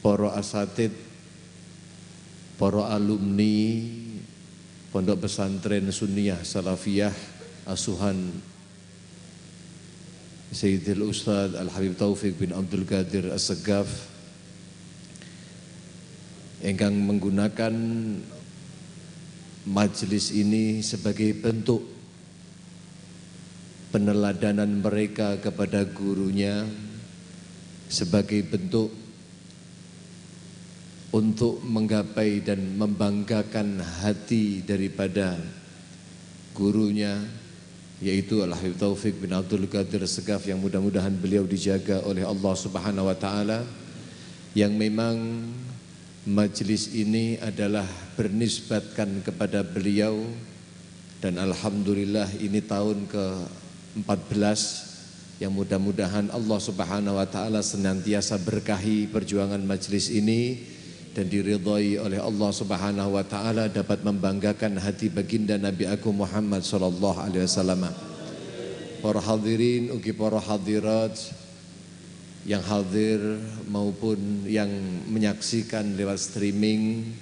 para asatid, para alumni Pondok Pesantren Sunniyah Salafiyah asuhan Sayyidil Ustadz Al-Habib Taufik bin Abdul Qadir As-Segaf ingkang menggunakan majelis ini sebagai bentuk peneladanan mereka kepada gurunya, sebagai bentuk untuk menggapai dan membanggakan hati daripada gurunya, yaitu Al-Habib Taufik bin Abdul Qadir As-Segaf, yang mudah-mudahan beliau dijaga oleh Allah Subhanahu wa Ta'ala, yang memang majelis ini adalah bernisbatkan kepada beliau, dan alhamdulillah ini tahun ke-14 yang mudah-mudahan Allah Subhanahu wa Ta'ala senantiasa berkahi perjuangan majelis ini dan diridhai oleh Allah Subhanahu wa Ta'ala, dapat membanggakan hati baginda Nabi Agung Muhammad sallallahu alaihi wasallam. Para hadirin ugi para hadirat yang hadir maupun yang menyaksikan lewat streaming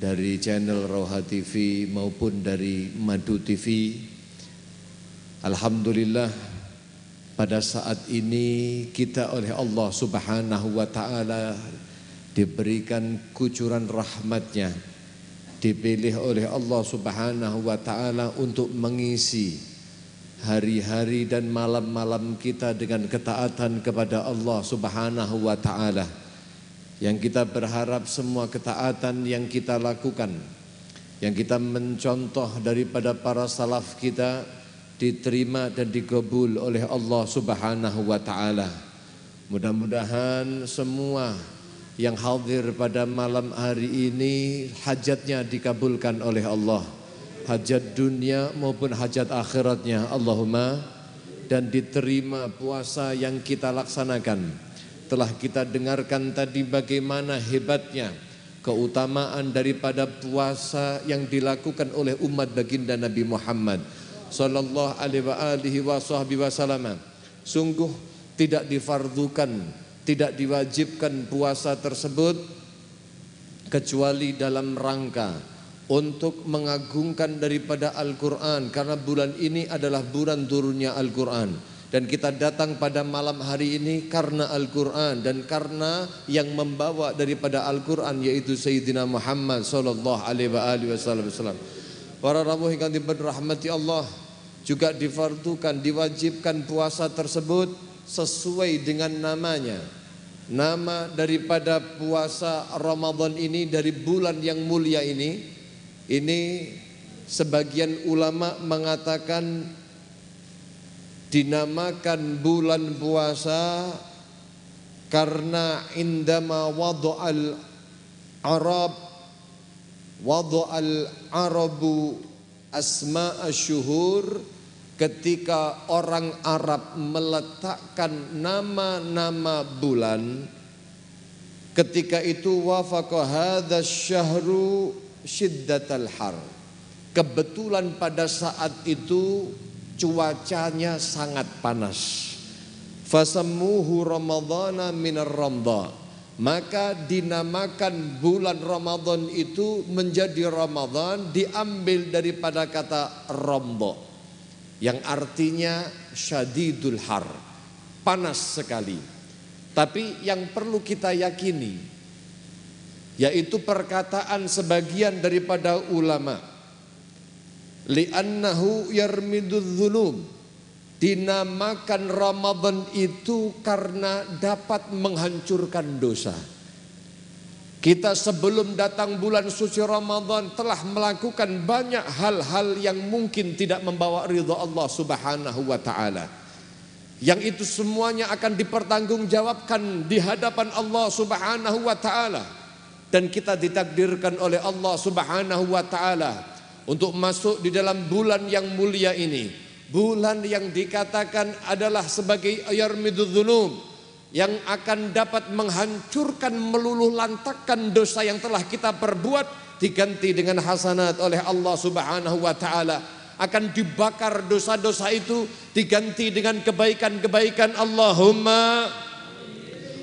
dari channel Roha TV maupun dari Madu TV. Alhamdulillah, pada saat ini kita oleh Allah Subhanahu wa Ta'ala diberikan kucuran rahmatnya, dipilih oleh Allah Subhanahu wa Ta'ala untuk mengisi hari-hari dan malam-malam kita dengan ketaatan kepada Allah Subhanahu wa Ta'ala, yang kita berharap semua ketaatan yang kita lakukan, yang kita mencontoh daripada para salaf kita, diterima dan digabul oleh Allah Subhanahu wa Ta'ala. Mudah-mudahan semua yang hadir pada malam hari ini hajatnya dikabulkan oleh Allah, hajat dunia maupun hajat akhiratnya, Allahumma, dan diterima puasa yang kita laksanakan. Telah kita dengarkan tadi bagaimana hebatnya keutamaan daripada puasa yang dilakukan oleh umat baginda Nabi Muhammad sallallahu alaihi wasallam. Sungguh tidak difardukan, tidak diwajibkan puasa tersebut kecuali dalam rangka untuk mengagungkan daripada Al-Quran, karena bulan ini adalah bulan turunnya Al-Quran, dan kita datang pada malam hari ini karena Al-Quran dan karena yang membawa daripada Al-Quran yaitu Sayyidina Muhammad sallallahu alaihi wasallam. Para rawuh yang dirahmati Allah, juga difardukan, diwajibkan puasa tersebut sesuai dengan namanya. Nama daripada puasa Ramadan ini, dari bulan yang mulia ini sebagian ulama mengatakan dinamakan bulan puasa karena indama wada'al Arabu asma'a syuhur, ketika orang Arab meletakkan nama-nama bulan, ketika itu wafaqa hadzal syahru syiddatal har. Kebetulan pada saat itu cuacanya sangat panas. Fasammuhu ramadhana minar ramdha. Maka dinamakan bulan Ramadan itu menjadi Ramadan diambil daripada kata ramdha, yang artinya syadidul har, panas sekali. Tapi yang perlu kita yakini, yaitu perkataan sebagian daripada ulama, li'annahu yarmidudz dzunub, dinamakan Ramadan itu karena dapat menghancurkan dosa. Kita sebelum datang bulan suci Ramadan telah melakukan banyak hal-hal yang mungkin tidak membawa ridha Allah Subhanahu wa Ta'ala, yang itu semuanya akan dipertanggungjawabkan di hadapan Allah Subhanahu wa Ta'ala. Dan kita ditakdirkan oleh Allah Subhanahu wa Ta'ala untuk masuk di dalam bulan yang mulia ini, bulan yang dikatakan adalah sebagai yarmidudz dzunub, yang akan dapat menghancurkan, meluluh lantakkan dosa yang telah kita perbuat, diganti dengan hasanat oleh Allah Subhanahu wa Ta'ala. Akan dibakar dosa-dosa itu, diganti dengan kebaikan-kebaikan. Allahumma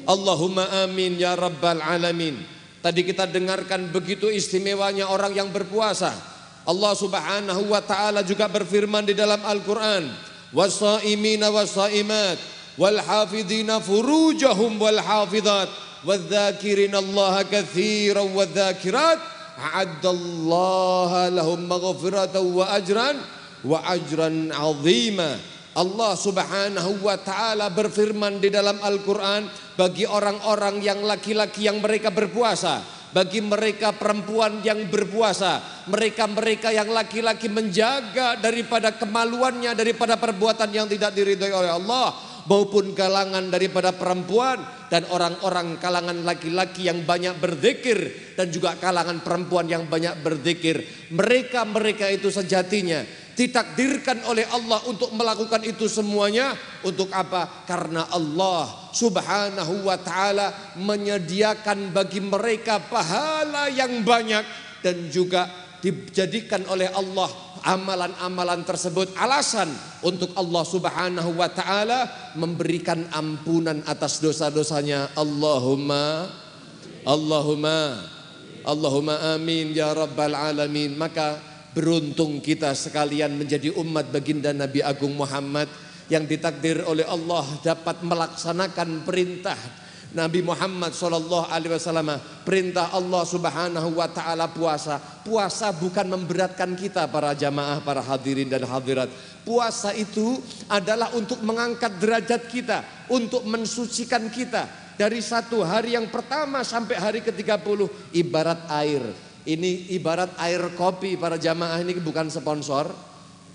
Allahumma amin ya rabbal alamin. Tadi kita dengarkan begitu istimewanya orang yang berpuasa. Allah Subhanahu wa taala juga berfirman di dalam Al-Qur'an, "Was-shaimina was-shaimat wal hafidhina furujahum wal hafidhat wadz-dzakirinallaha katsiran wadz-dzakirat a'addallaha lahum maghfiratan wa ajran 'azima." Allah Subhanahu wa taala berfirman di dalam Al-Qur'an, bagi orang-orang yang laki-laki yang mereka berpuasa, bagi mereka perempuan yang berpuasa, mereka-mereka yang laki-laki menjaga daripada kemaluannya, daripada perbuatan yang tidak diridhai oleh Allah, maupun kalangan daripada perempuan dan orang-orang kalangan laki-laki yang banyak berzikir dan juga kalangan perempuan yang banyak berzikir. Mereka itu sejatinya ditakdirkan oleh Allah untuk melakukan itu semuanya. Untuk apa? Karena Allah Subhanahu wa taala menyediakan bagi mereka pahala yang banyak, dan juga dijadikan oleh Allah amalan-amalan tersebut alasan untuk Allah Subhanahu wa taala memberikan ampunan atas dosa-dosanya. Allahumma amin ya rabbal alamin. Maka beruntung kita sekalian menjadi umat baginda Nabi Agung Muhammad yang ditakdir oleh Allah dapat melaksanakan perintah Nabi Muhammad SAW, perintah Allah Subhanahu wa taala puasa. Puasa bukan memberatkan kita para jamaah, para hadirin dan hadirat. Puasa itu adalah untuk mengangkat derajat kita, untuk mensucikan kita. Dari satu hari yang pertama sampai hari ke-30 ibarat air. Ini ibarat air kopi para jamaah, ini bukan sponsor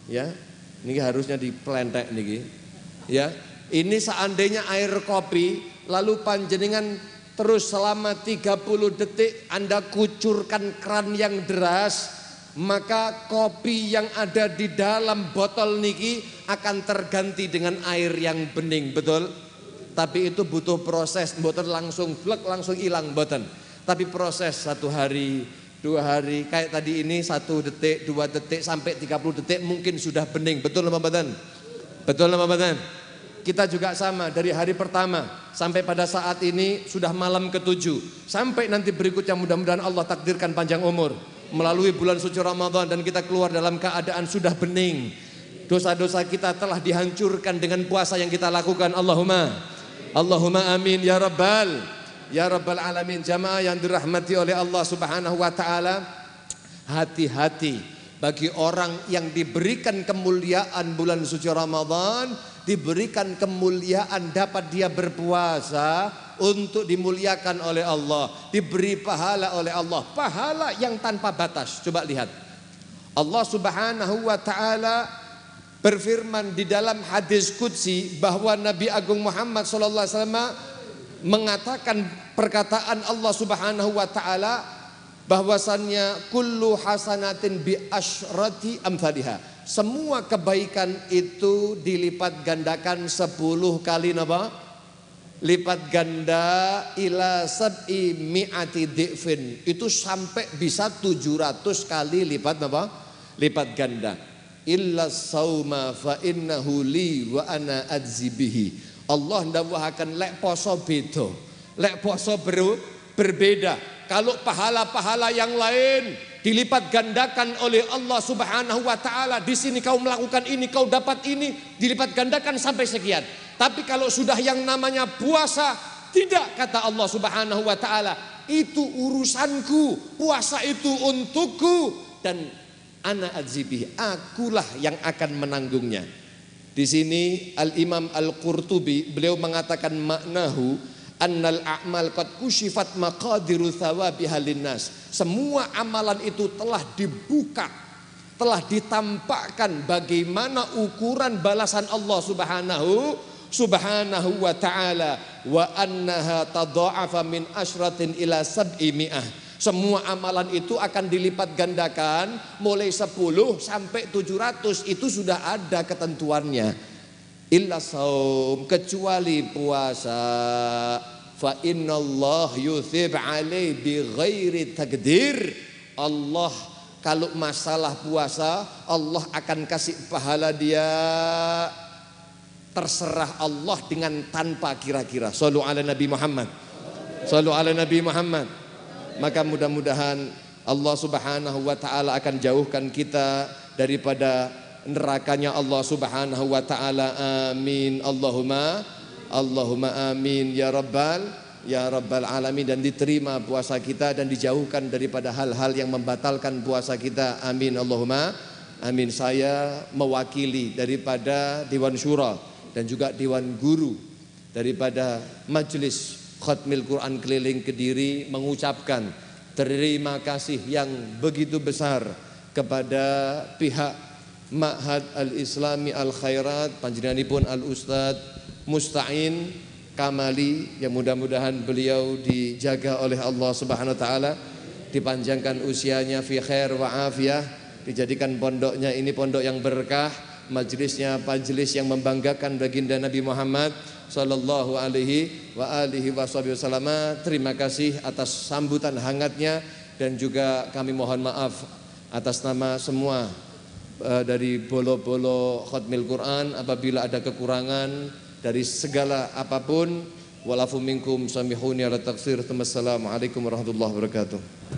ya. Ini harusnya diplentek niki. Ya. Ini seandainya air kopi lalu panjenengan terus selama 30 detik Anda kucurkan keran yang deras, maka kopi yang ada di dalam botol niki akan terganti dengan air yang bening, betul? Tapi itu butuh proses, mboten langsung blek langsung hilang mboten. Tapi proses 1 hari, 2 hari, kayak tadi ini 1 detik, 2 detik sampai 30 detik mungkin sudah bening, betul apa mboten? Betul apa mboten? Kita juga sama, dari hari pertama sampai pada saat ini sudah malam ke-7. Sampai nanti berikutnya mudah-mudahan Allah takdirkan panjang umur melalui bulan suci Ramadan dan kita keluar dalam keadaan sudah bening. Dosa-dosa kita telah dihancurkan dengan puasa yang kita lakukan. Allahumma amin ya rabbal alamin. Jamaah yang dirahmati oleh Allah Subhanahu wa taala, hati-hati bagi orang yang diberikan kemuliaan bulan suci Ramadan, diberikan kemuliaan dapat dia berpuasa untuk dimuliakan oleh Allah, diberi pahala oleh Allah, pahala yang tanpa batas. Coba lihat, Allah Subhanahu wa taala berfirman di dalam hadis qudsi bahwa Nabi Agung Muhammad sallallahu alaihi wasallam mengatakan perkataan Allah Subhanahu wa taala bahwasannya kullu hasanatin bi asyrati amsalihha. Semua kebaikan itu dilipat gandakan 10 kali napa? Lipat ganda ila sab'i mi'ati di'fin. Itu sampai bisa 700 kali lipat napa? Lipat ganda. Illa sauma fa innahu li wa ana adzibihi. Allah ndawuhaken lek poso beda. Lek poso berbeda. Kalau pahala-pahala yang lain dilipat gandakan oleh Allah Subhanahu wa taala, di sini kau melakukan ini, kau dapat ini, dilipat gandakan sampai sekian. Tapi kalau sudah yang namanya puasa, tidak, kata Allah Subhanahu wa taala, itu urusanku, puasa itu untukku dan ana adzibihi, akulah yang akan menanggungnya. Di sini Al-Imam Al-Qurtubi beliau mengatakan maknahu annal a'mal qad kushifat maqadiru thawabiha linnas. Semua amalan itu telah dibuka, telah ditampakkan bagaimana ukuran balasan Allah Subhanahu wa taala, wa annaha tadha'afa min asyratin ila sab'i mi'ah. Semua amalan itu akan dilipat gandakan mulai 10 sampai 700, itu sudah ada ketentuannya. Illa saum, kecuali puasa. Fa innallah yuthib alai bi ghairi takdir. Allah kalau masalah puasa, Allah akan kasih pahala dia terserah Allah dengan tanpa kira-kira. Shallu ala Nabi Muhammad. Shallu ala Nabi Muhammad. Maka mudah-mudahan Allah Subhanahu wa taala akan jauhkan kita daripada nerakanya Allah Subhanahu wa taala. Amin. Allahumma amin ya rabbal alamin. Dan diterima puasa kita dan dijauhkan daripada hal-hal yang membatalkan puasa kita. Amin. Allahumma amin. Saya mewakili daripada Dewan Syura dan juga Dewan Guru daripada Majelis Khatmil Quran Keliling Kediri mengucapkan terima kasih yang begitu besar kepada pihak Ma'had Al-Islami Al-Khairat panjenenganipun Al-Ustadz Musta'in Kamali, yang mudah-mudahan beliau dijaga oleh Allah Subhanahu wa taala, dipanjangkan usianya fi khair wa afiyah, dijadikan pondoknya ini pondok yang berkah, majelisnya majelis yang membanggakan baginda Nabi Muhammad sallallahu alaihi wasallam. Terima kasih atas sambutan hangatnya, dan juga kami mohon maaf atas nama semua dari bolo-bolo Khatmil Quran apabila ada kekurangan dari segala apapun. Walafu minkum samihuni ala taksir. Assalamualaikum warahmatullahi wabarakatuh.